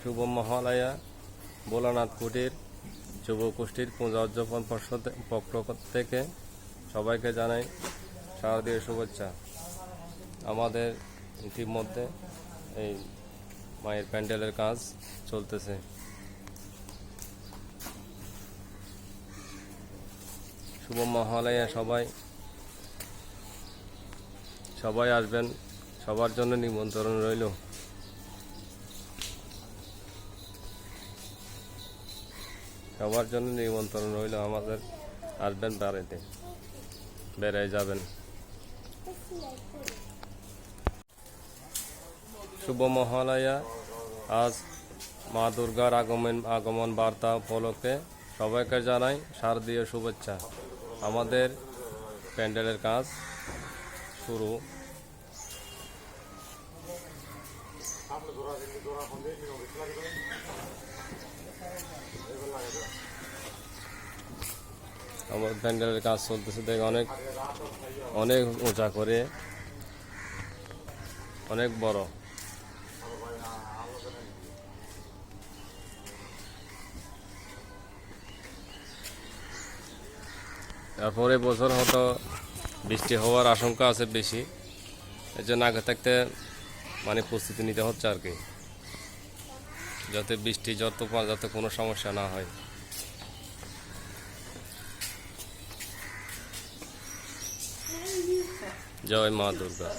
শুভ মহালয়া ভোলানাথ কুটির যুব গোষ্ঠীর পূজা উদযাপন পক্ষ থেকে সবাইকে জানাই শারদীয় শুভেচ্ছা। আমাদের ইতিমধ্যে এই মায়ের প্যান্ডেলের কাজ চলতেছে। শুভ মহালয়া সবাই আসবেন, সবার জন্য নিমন্ত্রণ রইল। সবার জন্য নিমন্ত্রণ রইল, আমাদের আসবেন, বাড়িতে বেড়াই যাবেন। শুভ মহালয়া আজ মা দুর্গার আগমন বার্তা উপলক্ষে সবাইকে জানাই শারদীয় শুভেচ্ছা। আমাদের প্যান্ডেলের কাজ শুরু। আমার প্যান্ডেলের কাজ চলতেছে, দেখে অনেক উঁচা করে, অনেক বড়। তারপরে বছর হয়তো বৃষ্টি হওয়ার আশঙ্কা আছে বেশি, এর জন্য আগে থাকতে প্রস্তুতি নিতে হচ্ছে আর কি, যাতে বৃষ্টি যাতে কোনো সমস্যা না হয়। জয় মা দুর্গা।